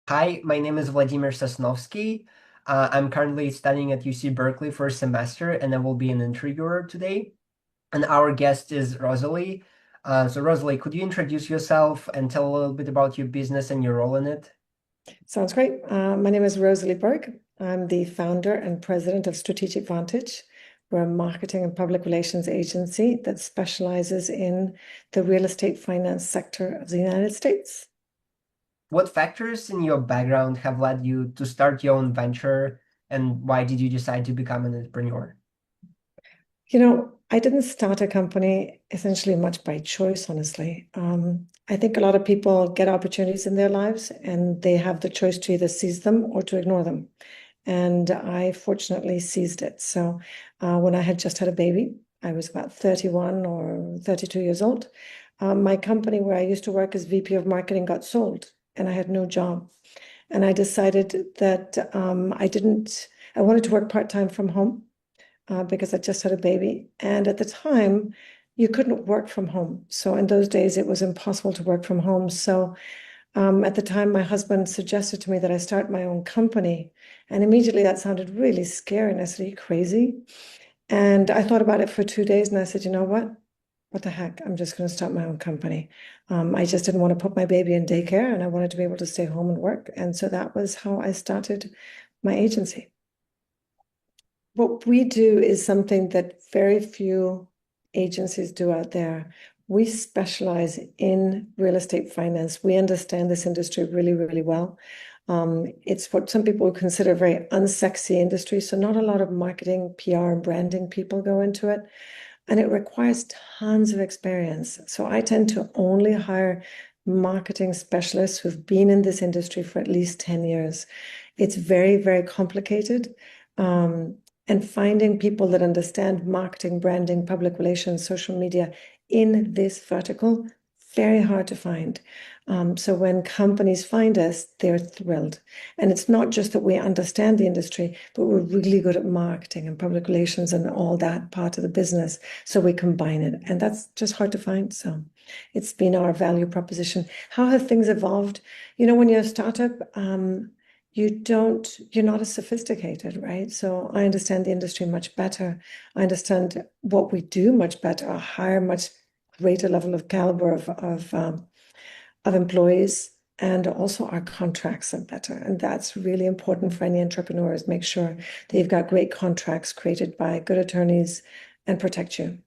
Hi, my name is Vladimir Sosnovsky. I'm currently studying at UC Berkeley for a semester, and I will be an interviewer today. And our guest is Rosalie. Rosalie, could you introduce yourself and tell a little bit about your business and your role in it? Sounds great. My name is Rosalie Berg. I'm the founder and president of Strategic Vantage. We're a marketing and public relations agency that specializes in the real estate finance sector of the United States. What factors in your background have led you to start your own venture, and why did you decide to become an entrepreneur? I didn't start a company essentially much by choice, honestly. I think a lot of people get opportunities in their lives and they have the choice to either seize them or to ignore them. And I fortunately seized it. So when I had just had a baby, I was about 31 or 32 years old. My company where I used to work as VP of marketing got sold and I had no job. And I decided that I wanted to work part-time from home because I just had a baby. And at the time, you couldn't work from home. So in those days, it was impossible to work from home. So at the time, my husband suggested to me that I start my own company. And immediately that sounded really scary. And I said, "Are you crazy?" And I thought about it for 2 days and I said, "You know what? What the heck? I'm just going to start my own company." I just didn't want to put my baby in daycare and I wanted to be able to stay home and work. And so that was how I started my agency. What we do is something that very few agencies do out there. We specialize in real estate finance. We understand this industry really, really well. It's what some people would consider a very unsexy industry. So not a lot of marketing, PR, and branding people go into it. And it requires tons of experience. So I tend to only hire marketing specialists who've been in this industry for at least 10 years. It's very, very complicated. Um, and finding people that understand marketing, branding, public relations, social media in this vertical, very hard to find. So when companies find us, they're thrilled. And it's not just that we understand the industry, but we're really good at marketing and public relations and all that part of the business. So we combine it. And that's just hard to find. So it's been our value proposition. How have things evolved? When you're a startup, you're not as sophisticated, right? So I understand the industry much better. I understand what we do much better, a higher, much greater level of caliber of employees, and also our contracts are better. And that's really important for any entrepreneurs. Make sure that you've got great contracts created by good attorneys and protect you.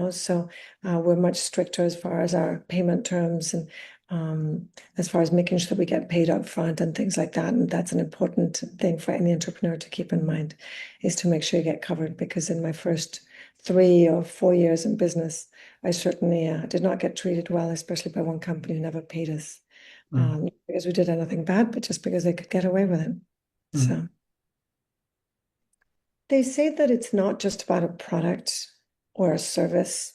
So we're much stricter as far as our payment terms and as far as making sure that we get paid up front and things like that. And that's an important thing for any entrepreneur to keep in mind is to make sure you get covered. Because in my first 3 or 4 years in business, I certainly did not get treated well, especially by one company who never paid us Mm, not because we did anything bad, but just because they could get away with it. mm. So they say that it's not just about a product or a service,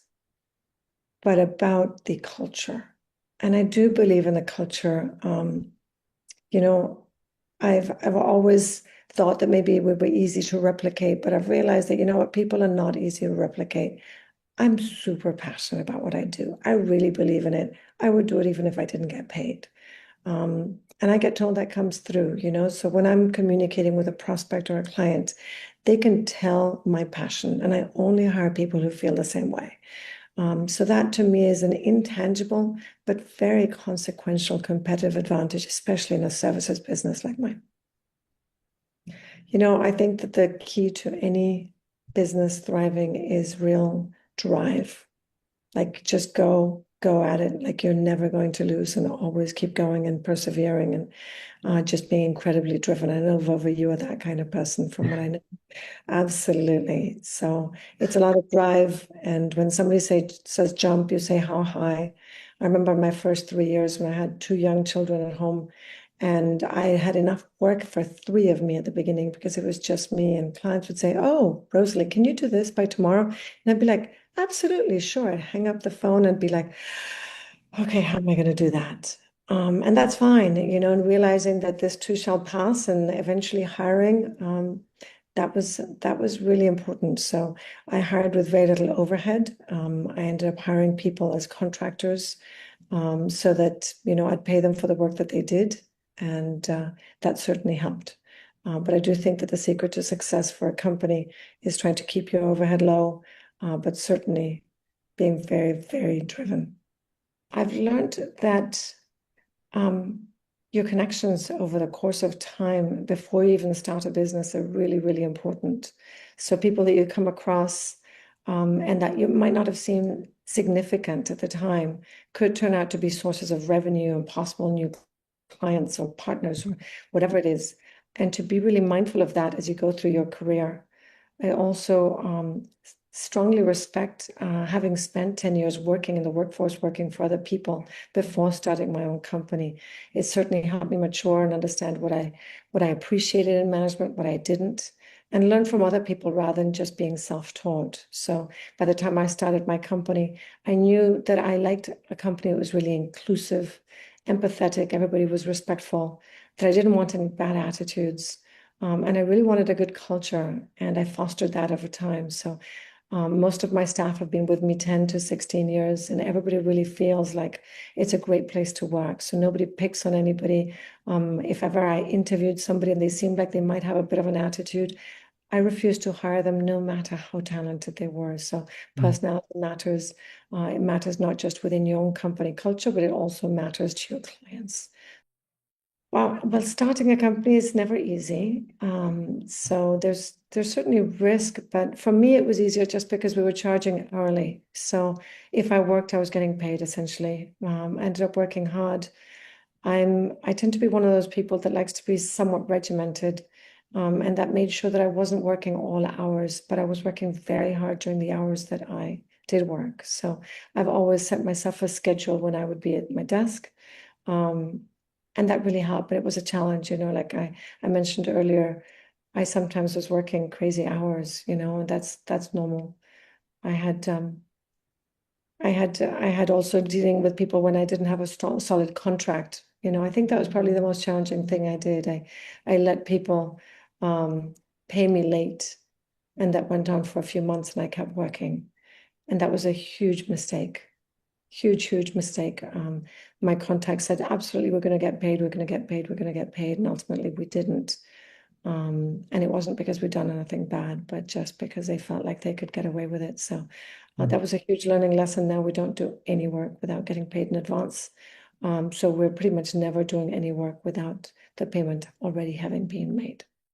but about the culture. And I do believe in the culture. You know, I've always thought that maybe it would be easy to replicate, but I've realized that, you know what, people are not easy to replicate. I'm super passionate about what I do. I really believe in it. I would do it even if I didn't get paid. And I get told that comes through. So when I'm communicating with a prospect or a client, they can tell my passion, and I only hire people who feel the same way. So that to me is an intangible but very consequential competitive advantage, especially in a services business like mine. I think that the key to any business thriving is real drive. Like just go at it. Like you're never going to lose and always keep going and persevering and just being incredibly driven. I know, Vova, you are that kind of person from what I know. Absolutely. So it's a lot of drive. And when somebody says jump, you say how high. I remember my first 3 years when I had two young children at home, and I had enough work for three of me at the beginning because it was just me. And clients would say, "Oh, Rosalie, can you do this by tomorrow?" And I'd be like, "Absolutely, sure." I'd hang up the phone and be like, "Okay, how am I going to do that?" And that's fine, and realizing that this too shall pass and eventually hiring, that was really important. So I hired with very little overhead. I ended up hiring people as contractors so that, I'd pay them for the work that they did. And that certainly helped. But I do think that the secret to success for a company is trying to keep your overhead low, but certainly being very, very driven. I've learned that um, your connections over the course of time before you even start a business are really, really important. So people that you come across and that you might not have seen significant at the time could turn out to be sources of revenue and possible new clients or partners or whatever it is. And to be really mindful of that as you go through your career. I also strongly respect having spent 10 years working in the workforce, working for other people before starting my own company. It certainly helped me mature and understand what I appreciated in management, what I didn't, and learn from other people rather than just being self-taught. So by the time I started my company, I knew that I liked a company that was really inclusive, empathetic, everybody was respectful, that I didn't want any bad attitudes. And I really wanted a good culture, and I fostered that over time. So most of my staff have been with me 10 to 16 years, and everybody really feels like it's a great place to work. So nobody picks on anybody. If ever I interviewed somebody and they seemed like they might have a bit of an attitude, I refused to hire them no matter how talented they were. So Mm. personality matters. It matters not just within your own company culture, but it also matters to your clients. Well, starting a company is never easy. So there's certainly risk, but for me it was easier just because we were charging hourly. So if I worked, I was getting paid essentially. I ended up working hard. I tend to be one of those people that likes to be somewhat regimented, and that made sure that I wasn't working all hours, but I was working very hard during the hours that I did work. So I've always set myself a schedule when I would be at my desk. Um, and that really helped, but it was a challenge, like I mentioned earlier, I sometimes was working crazy hours, and that's normal. I had I had also dealing with people when I didn't have a strong, solid contract. I think that was probably the most challenging thing I did. I let people um, pay me late, and that went on for a few months, and I kept working, and that was a huge mistake. Huge, huge mistake. My contact said, absolutely, we're going to get paid, we're going to get paid, we're going to get paid. And ultimately, we didn't. And it wasn't because we'd done anything bad, but just because they felt like they could get away with it. So Mm. that was a huge learning lesson. Now we don't do any work without getting paid in advance. So we're pretty much never doing any work without the payment already having been made.